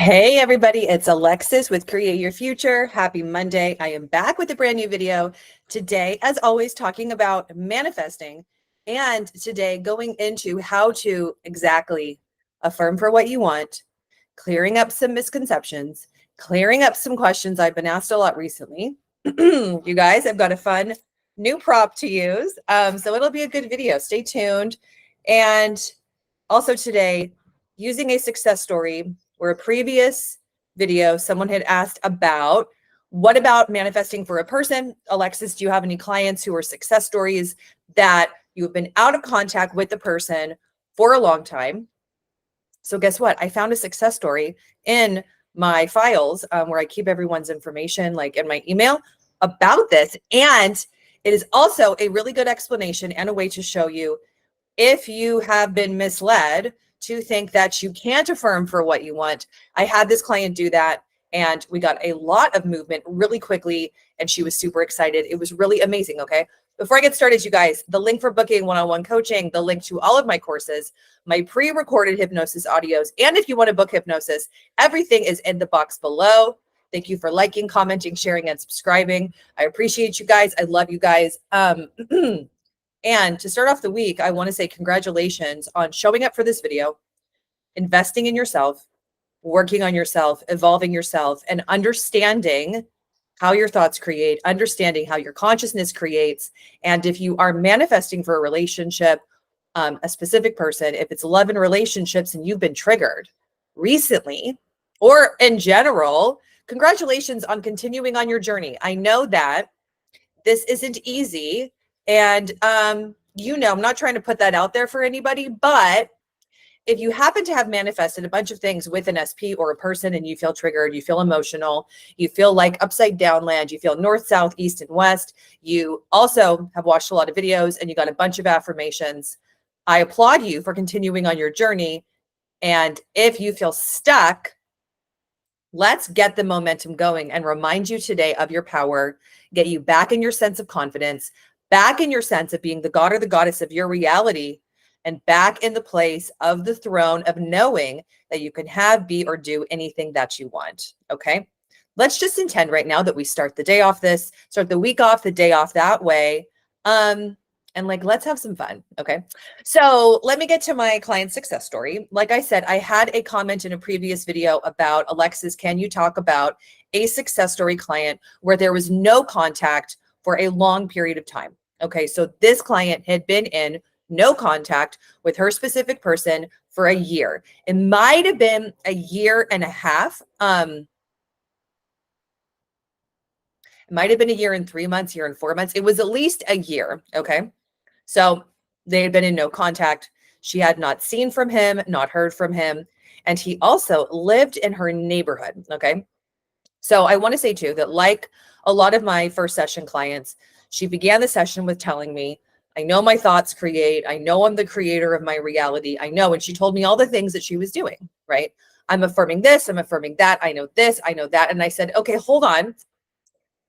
Hey everybody, it's Alexis with Create Your Future. Happy Monday. I am back with a brand new video today, as always, talking about manifesting, and today going into how to exactly affirm for what you want, clearing up some misconceptions, clearing up some questions I've been asked a lot recently. You guys, I've got a fun new prop to use. So it'll be a good video. Stay tuned. And also today, using a success story where a previous video, someone had asked about what about manifesting for a person? Alexis, do you have any clients who are success stories that you have been out of contact with the person for a long time? So guess what? I found a success story in my files where I keep everyone's information, like in my email, about this. And it is also a really good explanation and a way to show you if you have been misled to think that you can't affirm for what you want. I had this client do that and we got a lot of movement really quickly and she was super excited. It was really amazing. Okay. Before I get started, you guys, the link for booking one-on-one coaching, the link to all of my courses, my pre-recorded hypnosis audios, and if you want to book hypnosis, everything is in the box below. Thank you for liking, commenting, sharing, and subscribing. I appreciate you guys. I love you guys. And to start off the week, I want to say congratulations on showing up for this video, investing in yourself, working on yourself, evolving yourself, and understanding how your thoughts create, understanding how your consciousness creates. And if you are manifesting for a relationship, a specific person, if it's love and relationships and you've been triggered recently or in general, congratulations on continuing on your journey. I know that this isn't easy. And, I'm not trying to put that out there for anybody, but if you happen to have manifested a bunch of things with an SP or a person and you feel triggered, you feel emotional, you feel like upside down land, you feel north, south, east, and west, you also have watched a lot of videos and you got a bunch of affirmations, I applaud you for continuing on your journey. And if you feel stuck, let's get the momentum going and remind you today of your power, get you back in your sense of confidence, back in your sense of being the god or the goddess of your reality, and back in the place of the throne of knowing that you can have, be, or do anything that you want. Okay. Let's just intend right now that we start the day off start the week off, the day off that way. And let's have some fun. Okay. So let me get to my client success story. Like I said, I had a comment in a previous video about Alexis, can you talk about a success story client where there was no contact for a long period of time? Okay. So this client had been in no contact with her specific person for a year. It might have been a year and a half. It might have been a year and 3 months, year and 4 months. It was at least a year. Okay. So they had been in no contact. She had not seen from him, not heard from him. And he also lived in her neighborhood. Okay. So I want to say too, that like a lot of my first session clients, she began the session with telling me, I know my thoughts create. I know I'm the creator of my reality. I know. And she told me all the things that she was doing, right? I'm affirming this. I'm affirming that. I know this. I know that. And I said, okay, hold on.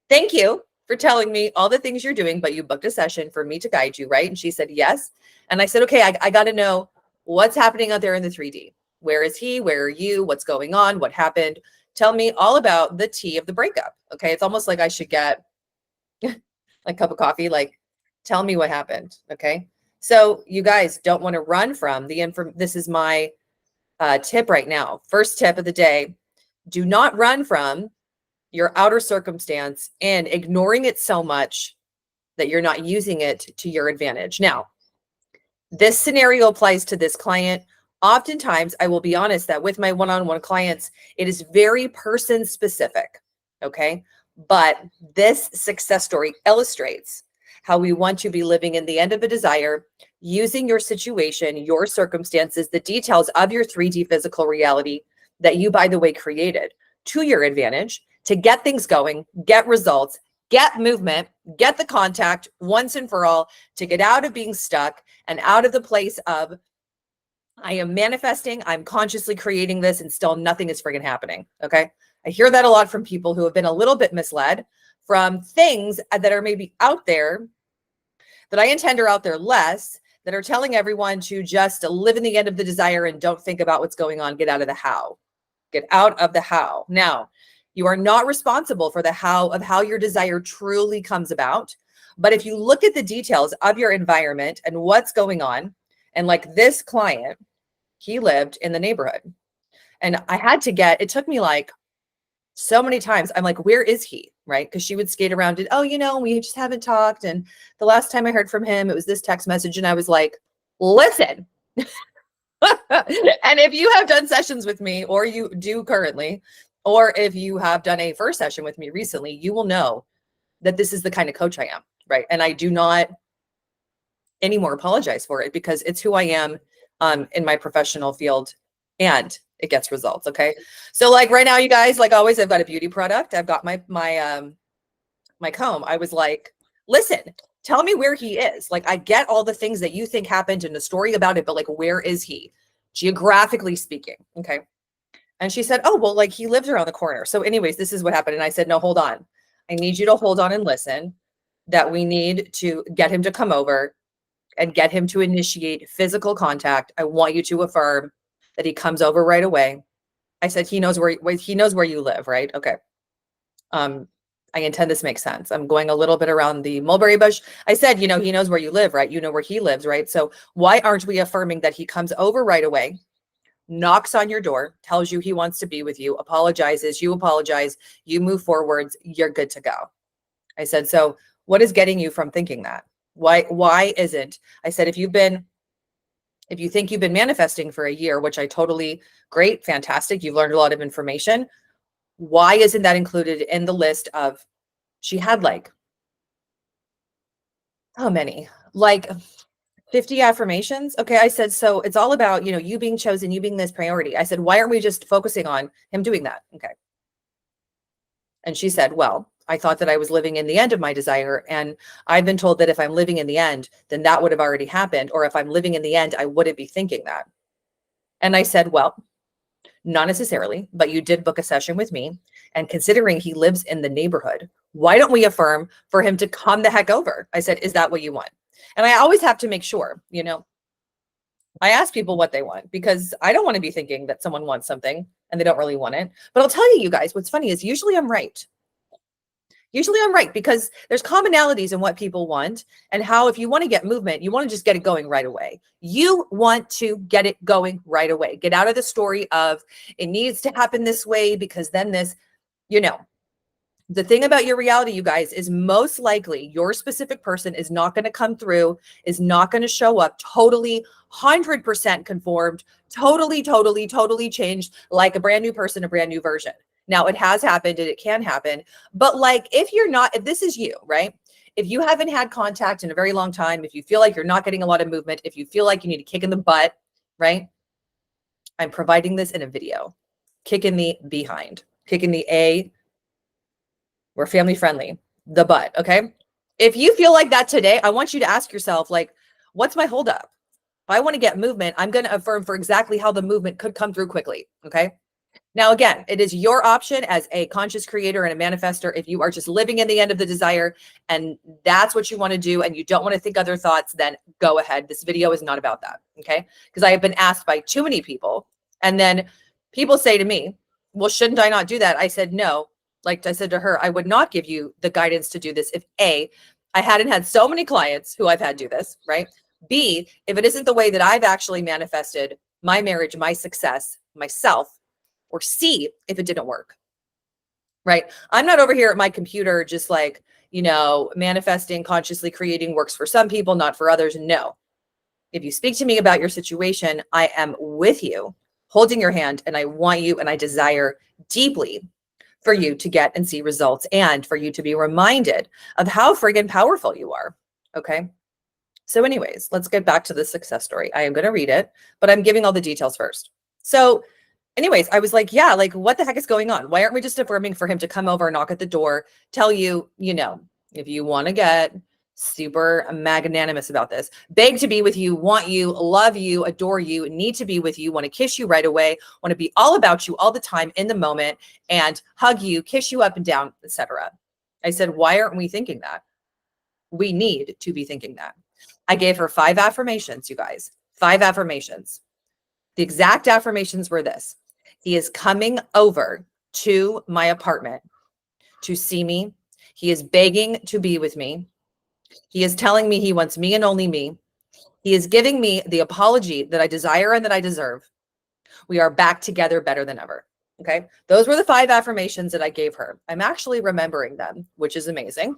Thank you for telling me all the things you're doing, but you booked a session for me to guide you, right? And she said, yes. And I said, okay, I got to know what's happening out there in the 3D. Where is he? Where are you? What's going on? What happened? Tell me all about the tea of the breakup. Okay. It's almost like I should get a cup of coffee, like, tell me what happened. Okay. So you guys don't want to run from the info. This is my tip right now. First tip of the day. Do not run from your outer circumstance and ignoring it so much that you're not using it to your advantage. Now, this scenario applies to this client. Oftentimes, I will be honest that with my one-on-one clients, it is very person specific. Okay. But this success story illustrates how we want to be living in the end of a desire, using your situation, your circumstances, the details of your 3D physical reality that you, by the way, created to your advantage to get things going, get results, get movement, get the contact once and for all, to get out of being stuck and out of the place of, I am manifesting, I'm consciously creating this, and still nothing is friggin' happening. Okay. I hear that a lot from people who have been a little bit misled from things that are maybe out there that I intend are out there less, that are telling everyone to just live in the end of the desire and don't think about what's going on, get out of the how. Get out of the how. Now, you are not responsible for the how of how your desire truly comes about. But if you look at the details of your environment and what's going on, and like this client, he lived in the neighborhood. And I had to it took me like so many times. I'm like, where is he? Right? Because she would skate around and, oh, we just haven't talked. And the last time I heard from him, it was this text message. And I was like, listen. And if you have done sessions with me, or you do currently, or if you have done a first session with me recently, you will know that this is the kind of coach I am, right? And I do not anymore apologize for it, because it's who I am in my professional field, and it gets results. Okay. So like right now, you guys, like always, I've got a beauty product. I've got my comb. I was like, listen, tell me where he is. Like, I get all the things that you think happened in the story about it, but like, where is he? Geographically speaking. Okay. And she said, oh, well, like he lives around the corner. So anyways, this is what happened. And I said, no, hold on. I need you to hold on and listen, that we need to get him to come over and get him to initiate physical contact. I want you to affirm that he comes over right away. I said, he knows where you live, right? Okay. I intend this makes sense. I'm going a little bit around the mulberry bush. I said, he knows where you live, right? You know where he lives, right? So why aren't we affirming that he comes over right away, knocks on your door, tells you he wants to be with you, apologizes, you apologize, you move forwards, you're good to go. I said, so what is getting you from thinking that? Why isn't? I said, if you think you've been manifesting for a year, which I totally, great, fantastic, you've learned a lot of information, why isn't that included in the list of, she had like, how many? Like 50 affirmations. Okay. I said, so it's all about, you being chosen, you being this priority. I said, why aren't we just focusing on him doing that? Okay. And she said, well, I thought that I was living in the end of my desire. And I've been told that if I'm living in the end, then that would have already happened. Or if I'm living in the end, I wouldn't be thinking that. And I said, well, not necessarily, but you did book a session with me. And considering he lives in the neighborhood, why don't we affirm for him to come the heck over? I said, is that what you want? And I always have to make sure, I ask people what they want, because I don't want to be thinking that someone wants something and they don't really want it. But I'll tell you guys, what's funny is usually I'm right. Usually I'm right, because there's commonalities in what people want, and how, if you want to get movement, you want to just get it going right away. You want to get it going right away. Get out of the story of it needs to happen this way, because then this, the thing about your reality, you guys, is most likely your specific person is not going to come through, is not going to show up totally 100% conformed, totally changed, like a brand new person, a brand new version. Now, it has happened and it can happen, but like, if this is you, right? If you haven't had contact in a very long time, if you feel like you're not getting a lot of movement, if you feel like you need a kick in the butt, right? I'm providing this in a video. Kick in the behind, kick in the A. We're family friendly, the butt. Okay. If you feel like that today, I want you to ask yourself, like, what's my holdup? If I want to get movement, I'm going to affirm for exactly how the movement could come through quickly. Okay. Now, again, it is your option as a conscious creator and a manifester. If you are just living in the end of the desire and that's what you want to do, and you don't want to think other thoughts, then go ahead. This video is not about that. Okay. Because I have been asked by too many people, and then people say to me, well, shouldn't I not do that? I said, no. Like I said to her, I would not give you the guidance to do this if A, I hadn't had so many clients who I've had do this, right? B, if it isn't the way that I've actually manifested my marriage, my success, myself, or C, if it didn't work, right? I'm not over here at my computer just like, manifesting, consciously creating works for some people, not for others. No. If you speak to me about your situation, I am with you, holding your hand, and I want you, and I desire deeply for you to get and see results, and for you to be reminded of how friggin' powerful you are. Okay. So anyways, let's get back to the success story. I am going to read it, but I'm giving all the details first. So anyways, I was like, yeah, like what the heck is going on? Why aren't we just affirming for him to come over, knock at the door, tell you, if you want to get super magnanimous about this, beg to be with you, want you, love you, adore you, need to be with you, want to kiss you right away, want to be all about you all the time in the moment, and hug you, kiss you up and down, etc. I said, why aren't we thinking that? We need to be thinking that. I gave her 5 affirmations, you guys, 5 affirmations. The exact affirmations were this: He is coming over to my apartment to see me. He is begging to be with me. He is telling me he wants me and only me. He is giving me the apology that I desire and that I deserve. We are back together better than ever. Okay. Those were the 5 affirmations that I gave her. I'm actually remembering them, which is amazing.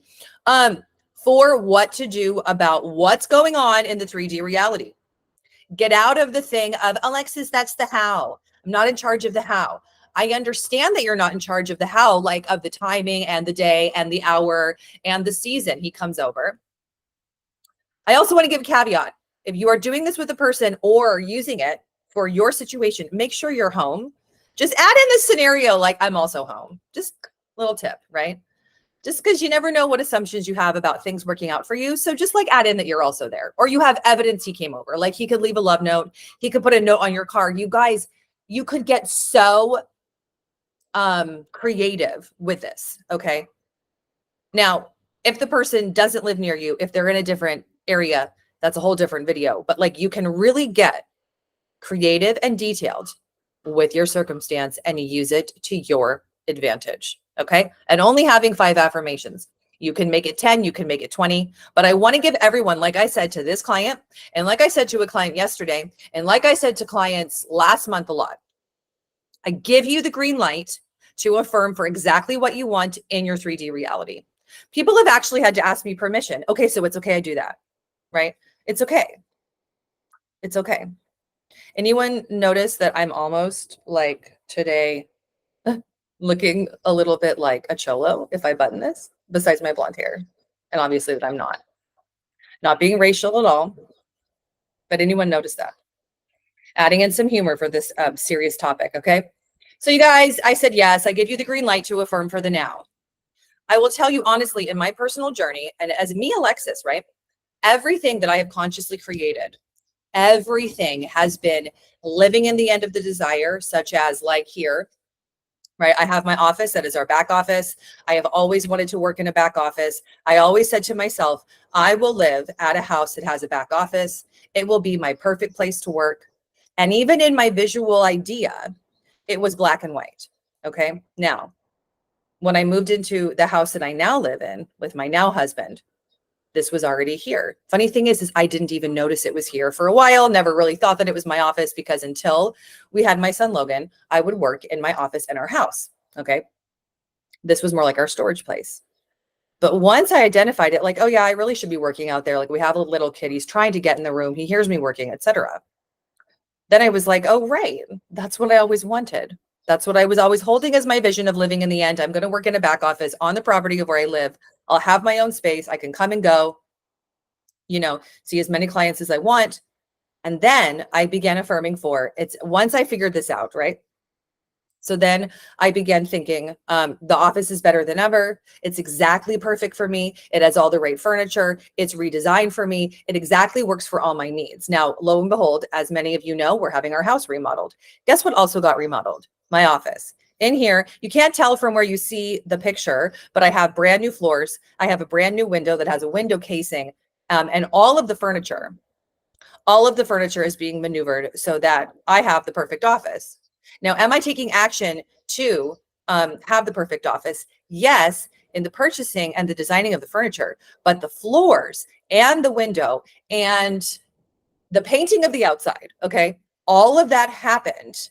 For what to do about what's going on in the 3D reality. Get out of the thing of, Alexis, that's the how. I'm not in charge of the how. I understand that you're not in charge of the how, like of the timing and the day and the hour and the season he comes over. I also want to give a caveat. If you are doing this with a person or using it for your situation, make sure you're home. Just add in this scenario like I'm also home. Just a little tip, right? Just because you never know what assumptions you have about things working out for you. So just like add in that you're also there, or you have evidence he came over. Like he could leave a love note. He could put a note on your car. You guys, you could get so creative with this. Okay. Now, if the person doesn't live near you, if they're in a different area, that's a whole different video. But like you can really get creative and detailed with your circumstance and use it to your advantage. Okay. And only having 5 affirmations. You can make it 10, you can make it 20, but I want to give everyone, like I said to this client, and like I said to a client yesterday, and like I said to clients last month a lot, I give you the green light to affirm for exactly what you want in your 3D reality. People have actually had to ask me permission. Okay, so it's okay I do that, right? It's okay. It's okay. Anyone notice that I'm almost like today looking a little bit like a cholo if I button this, besides my blonde hair? And obviously that I'm not being racial at all, but anyone notice that? Adding in some humor for this serious topic, okay? So you guys, I said yes, I give you the green light to affirm for the now. I will tell you honestly, in my personal journey, and as me, Alexis, right? Everything that I have consciously created, everything has been living in the end of the desire, such as like here, right? I have my office that is our back office. I have always wanted to work in a back office. I always said to myself, I will live at a house that has a back office. It will be my perfect place to work. And even in my visual idea, it was black and white. Okay. Now, when I moved into the house that I now live in with my now husband, this was already here. Funny thing is I didn't even notice it was here for a while. Never really thought that it was my office because until we had my son, Logan, I would work in my office in our house. Okay. This was more like our storage place. But once I identified it, like, oh yeah, I really should be working out there. Like we have a little kid, he's trying to get in the room. He hears me working, etc. Then I was like, oh, right. That's what I always wanted. That's what I was always holding as my vision of living in the end. I'm going to work in a back office on the property of where I live. I'll have my own space. I can come and go, see as many clients as I want. And then I began affirming for it's once I figured this out, right? So then I began thinking, the office is better than ever. It's exactly perfect for me. It has all the right furniture. It's redesigned for me. It exactly works for all my needs. Now, lo and behold, as many of you know, we're having our house remodeled. Guess what also got remodeled? My office. In here, you can't tell from where you see the picture, but I have brand new floors. I have a brand new window that has a window casing, and all of the furniture is being maneuvered so that I have the perfect office. Now, am I taking action to have the perfect office? Yes, in the purchasing and the designing of the furniture, but the floors and the window and the painting of the outside, okay, all of that happened.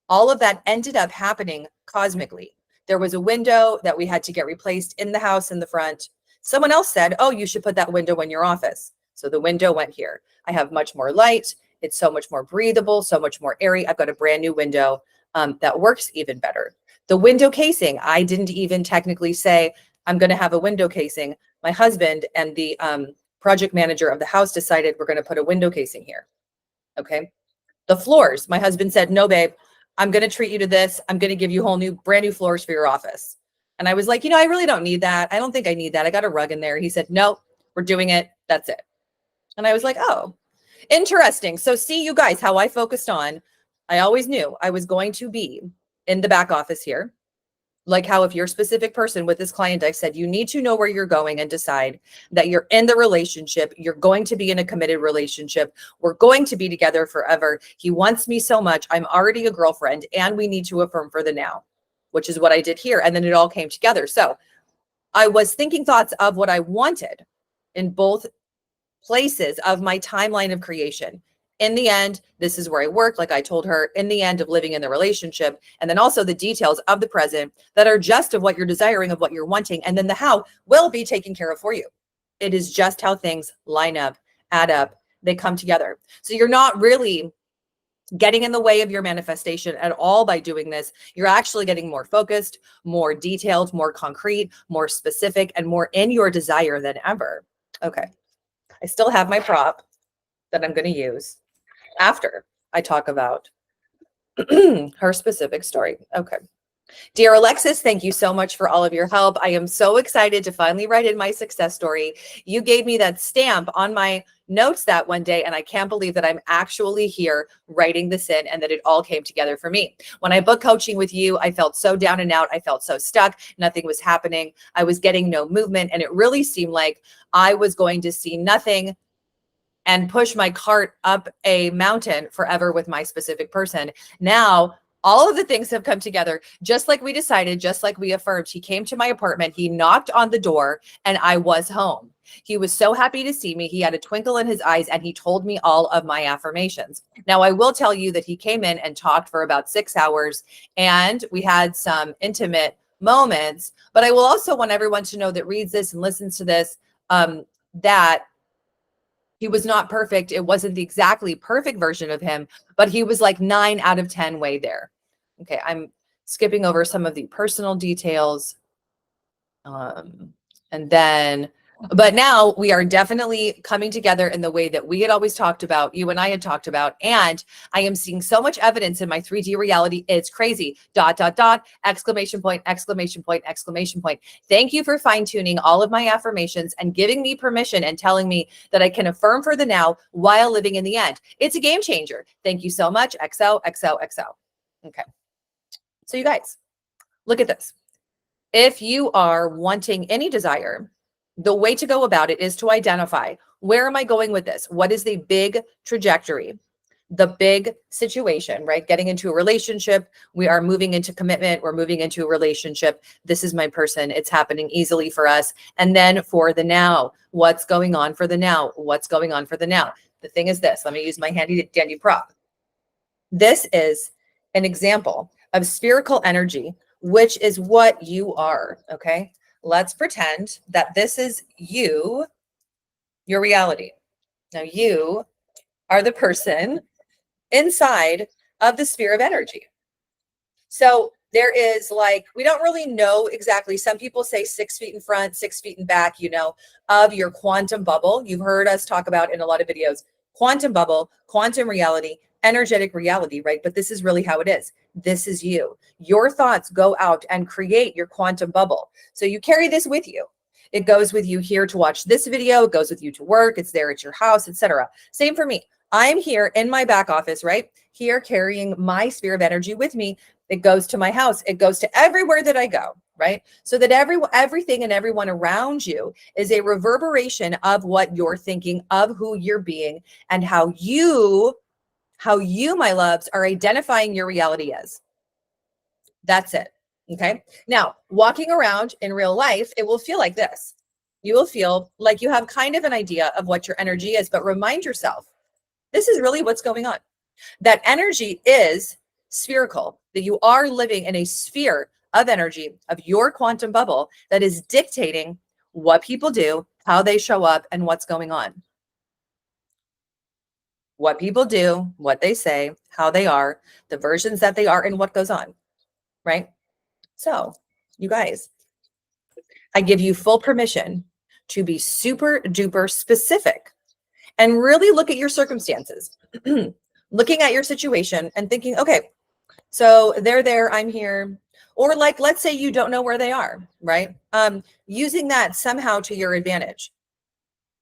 All of that ended up happening cosmically. There was a window that we had to get replaced in the house in the front. Someone else said, oh, you should put that window in your office. So the window went here. I have much more light. It's so much more breathable, so much more airy. I've got a brand new window that works even better. The window casing, I didn't even technically say I'm going to have a window casing. My husband and the project manager of the house decided we're going to put a window casing here. Okay. The floors, my husband said, no, babe, I'm going to treat you to this. I'm going to give you brand new floors for your office. And I was like, I really don't need that. I don't think I need that. I got a rug in there. He said, no, we're doing it. That's it. And I was like, oh, interesting. So see you guys, how I focused on, I always knew I was going to be in the back office here. Like how if your specific person with this client, I said, you need to know where you're going and decide that you're in the relationship. You're going to be in a committed relationship. We're going to be together forever. He wants me so much. I'm already a girlfriend and we need to affirm for the now, which is what I did here. And then it all came together. So I was thinking thoughts of what I wanted in both places of my timeline of creation. In the end, this is where I work, like I told her, in the end of living in the relationship. And then also the details of the present that are just of what you're desiring, of what you're wanting. And then the how will be taken care of for you. It is just how things line up, add up, they come together. So you're not really getting in the way of your manifestation at all by doing this. You're actually getting more focused, more detailed, more concrete, more specific, and more in your desire than ever. Okay. I still have my prop that I'm going to use after I talk about her specific story. Okay. Dear Alexis, thank you so much for all of your help. I am so excited to finally write in my success story. You gave me that stamp on my notes that one day, and I can't believe that I'm actually here writing this in and that it all came together for me. When I booked coaching with you, I felt so down and out. I felt so stuck. Nothing was happening. I was getting no movement, and it really seemed like I was going to see nothing and push my cart up a mountain forever with my specific person. Now, all of the things have come together, just like we decided, just like we affirmed. He came to my apartment, he knocked on the door, and I was home. He was so happy to see me. He had a twinkle in his eyes, and he told me all of my affirmations. Now, I will tell you that he came in and talked for about 6 hours, and we had some intimate moments. But I will also want everyone to know that reads this and listens to this, that he was not perfect. It wasn't the exactly perfect version of him, but he was like 9 out of 10 way there. Okay, I'm skipping over some of the personal details. But now we are definitely coming together in the way that we had always talked about, you and I had talked about, and I am seeing so much evidence in my 3D reality. It's crazy. ... Exclamation point, exclamation point, exclamation point. Thank you for fine-tuning all of my affirmations and giving me permission and telling me that I can affirm for the now while living in the end. It's a game changer. Thank you so much. XO, XO, XO. Okay. So you guys, look at this. If you are wanting any desire, the way to go about it is to identify, where am I going with this? What is the big trajectory, the big situation, right? Getting into a relationship. We are moving into commitment. We're moving into a relationship. This is my person. It's happening easily for us. And then for the now, what's going on for the now? What's going on for the now? The thing is this, let me use my handy dandy prop. This is an example of spherical energy, which is what you are, okay? Let's pretend that this is you, your reality. Now you are the person inside of the sphere of energy. So there is like, we don't really know exactly. Some people say 6 feet in front, 6 feet in back, you know, of your quantum bubble. You've heard us talk about in a lot of videos, quantum bubble, quantum reality, energetic reality, right? But this is really how it is. This is you. Your thoughts go out and create your quantum bubble. So you carry this with you. It goes with you here to watch this video. It goes with you to work. It's there at your house, etc. Same for me. I'm here in my back office, right? Here carrying my sphere of energy with me. It goes to my house. It goes to everywhere that I go, right? So that everything and everyone around you is a reverberation of what you're thinking, of who you're being, and how you, my loves, are identifying your reality as. That's it. Okay. Now, walking around in real life, it will feel like this. You will feel like you have kind of an idea of what your energy is, but remind yourself, this is really what's going on. That energy is spherical, that you are living in a sphere of energy of your quantum bubble that is dictating what people do, how they show up, and what's going on. What people do, what they say, how they are, the versions that they are, and what goes on, right? So, you guys, I give you full permission to be super duper specific and really look at your circumstances, looking at your situation and thinking, okay, so they're there, I'm here. Or like, let's say you don't know where they are, right? Using that somehow to your advantage.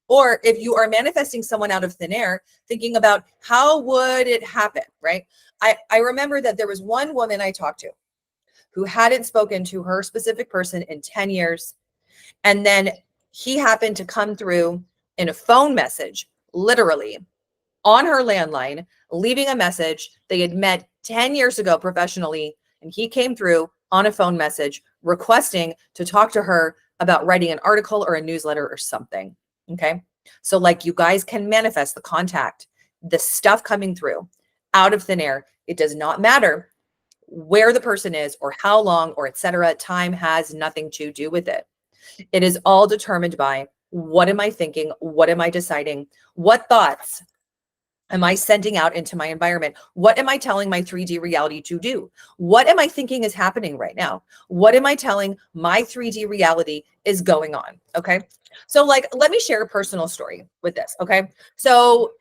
Or if you are manifesting someone out of thin air, thinking about how would it happen, right? I remember that there was one woman I talked to who hadn't spoken to her specific person in 10 years. And then he happened to come through in a phone message, literally on her landline, leaving a message. They had met 10 years ago professionally, and he came through on a phone message requesting to talk to her about writing an article or a newsletter or something. Okay. So like, you guys can manifest the contact, the stuff coming through out of thin air. It does not matter where the person is or how long or etc. Time has nothing to do with it. It is all determined by, what am I thinking? What am I deciding? What thoughts am I sending out into my environment? What am I telling my 3D reality to do? What am I thinking is happening right now? What am I telling my 3D reality is going on? Okay. So like, let me share a personal story with this. Okay. So,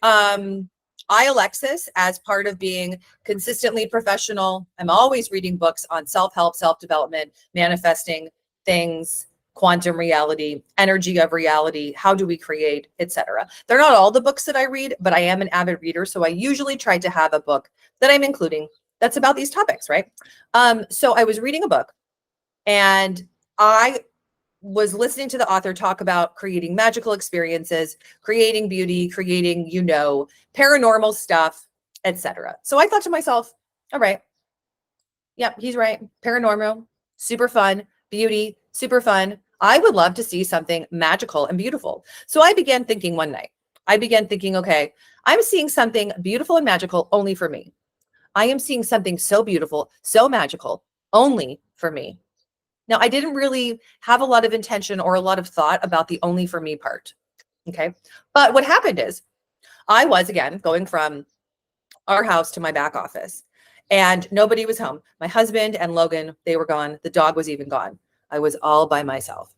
I, Alexis, as part of being consistently professional, I'm always reading books on self-help, self-development, manifesting things, quantum reality, energy of reality, how do we create, etc. They're not all the books that I read, but I am an avid reader. So I usually try to have a book that I'm including that's about these topics, right? So I was reading a book, and I was listening to the author talk about creating magical experiences, creating beauty, creating, paranormal stuff, etc. So I thought to myself, all right, yep, he's right. Paranormal, super fun, beauty, super fun. I would love to see something magical and beautiful. So I began thinking one night, okay, I'm seeing something beautiful and magical only for me. I am seeing something so beautiful, so magical only for me. Now, I didn't really have a lot of intention or a lot of thought about the only for me part. Okay. But what happened is, I was, again, going from our house to my back office, and nobody was home. My husband and Logan, they were gone. The dog was even gone. I was all by myself.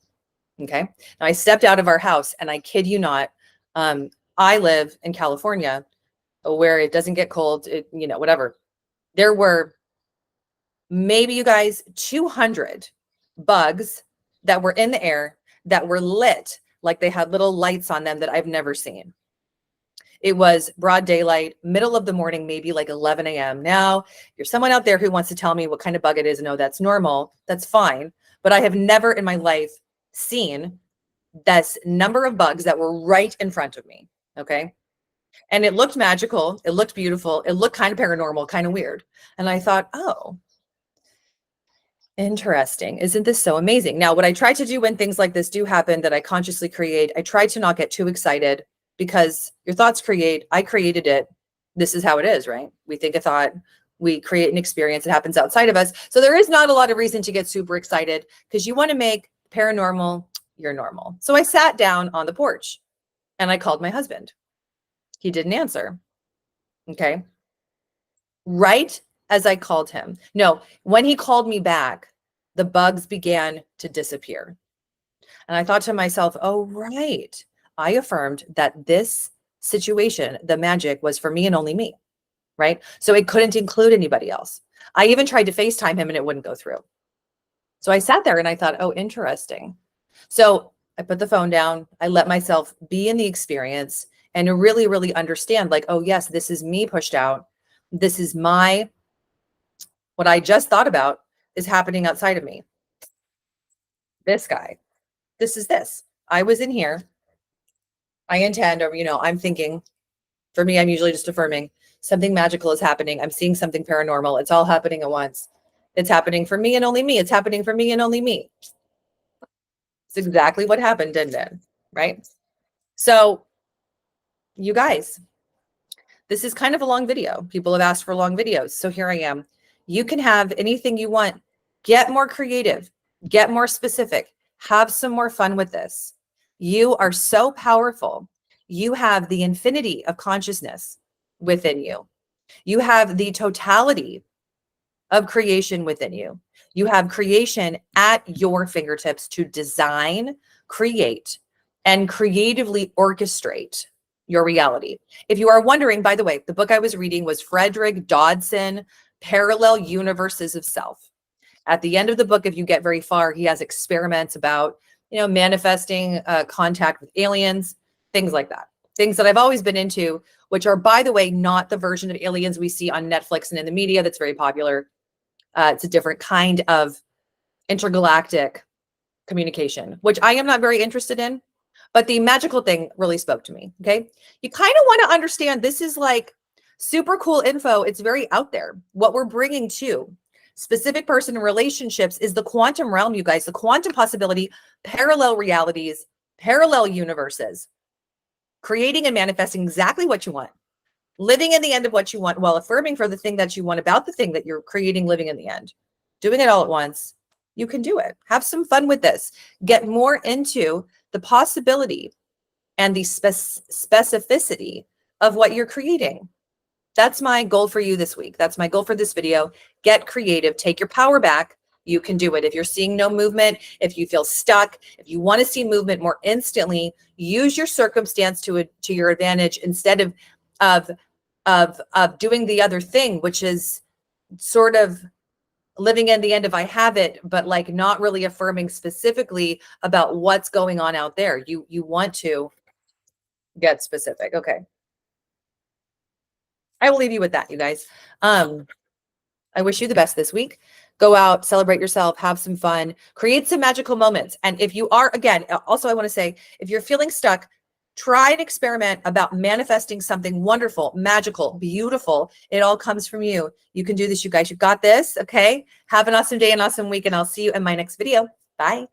Okay. Now I stepped out of our house, and I kid you not, I live in California where it doesn't get cold, whatever. There were maybe, you guys, 200 bugs that were in the air that were lit like they had little lights on them that I've never seen. It was broad daylight, middle of the morning, maybe like 11 a.m. Now, you're someone out there who wants to tell me what kind of bug it is. No, that's normal. That's fine. But I have never in my life seen this number of bugs that were right in front of me. Okay. And it looked magical. It looked beautiful. It looked kind of paranormal, kind of weird. And I thought, oh, interesting. Isn't this so amazing? Now, what I try to do when things like this do happen that I consciously create, I try to not get too excited, because your thoughts create. I created it. This is how it is, right? We think a thought, we create an experience that happens outside of us. So there is not a lot of reason to get super excited, because you want to make paranormal your normal. So I sat down on the porch and I called my husband. He didn't answer. Okay. Right as I called him. No, when he called me back, the bugs began to disappear. And I thought to myself, oh, right. I affirmed that this situation, the magic, was for me and only me, right? So it couldn't include anybody else. I even tried to FaceTime him and it wouldn't go through. So I sat there and I thought, oh, interesting. So I put the phone down. I let myself be in the experience and really, really understand, like, oh, yes, this is me pushed out. This is what I just thought about is happening outside of me. This guy, this. I was in here. I intend, or, I'm thinking, for me, I'm usually just affirming something magical is happening. I'm seeing something paranormal. It's all happening at once. It's happening for me and only me. It's happening for me and only me. It's exactly what happened, didn't it? Right? So, you guys, this is kind of a long video. People have asked for long videos. So here I am. You can have anything you want. Get more creative. Get more specific. Have some more fun with this. You are so powerful. You have the infinity of consciousness within you. You have the totality of creation within you. You have creation at your fingertips to design, create, and creatively orchestrate your reality. If you are wondering, by the way, the book I was reading was Frederick Dodson, Parallel Universes of Self. At the end of the book, if you get very far, he has experiments about, manifesting contact with aliens, things like that. Things that I've always been into, which are, by the way, not the version of aliens we see on Netflix and in the media that's very popular. It's a different kind of intergalactic communication, which I am not very interested in. But the magical thing really spoke to me. Okay. You kind of want to understand this is like super cool info. It's very out there. What we're bringing to specific person relationships is the quantum realm, you guys, the quantum possibility, parallel realities, parallel universes, creating and manifesting exactly what you want, living in the end of what you want while affirming for the thing that you want about the thing that you're creating, living in the end, doing it all at once. You can do it. Have some fun with this. Get more into the possibility and the specificity of what you're creating. That's my goal for you this week. That's my goal for this video. Get creative. Take your power back. You can do it. If you're seeing no movement, if you feel stuck, if you want to see movement more instantly, use your circumstance to your advantage instead of doing the other thing, which is sort of living in the end if I have it, but like not really affirming specifically about what's going on out there. You want to get specific. Okay. I will leave you with that, you guys. I wish you the best this week. Go out, celebrate yourself, have some fun, create some magical moments. And if you are, again, also I want to say, if you're feeling stuck, try and experiment about manifesting something wonderful, magical, beautiful. It all comes from you. You can do this, you guys. You got this. Okay. Have an awesome day, an awesome week, and I'll see you in my next video. Bye.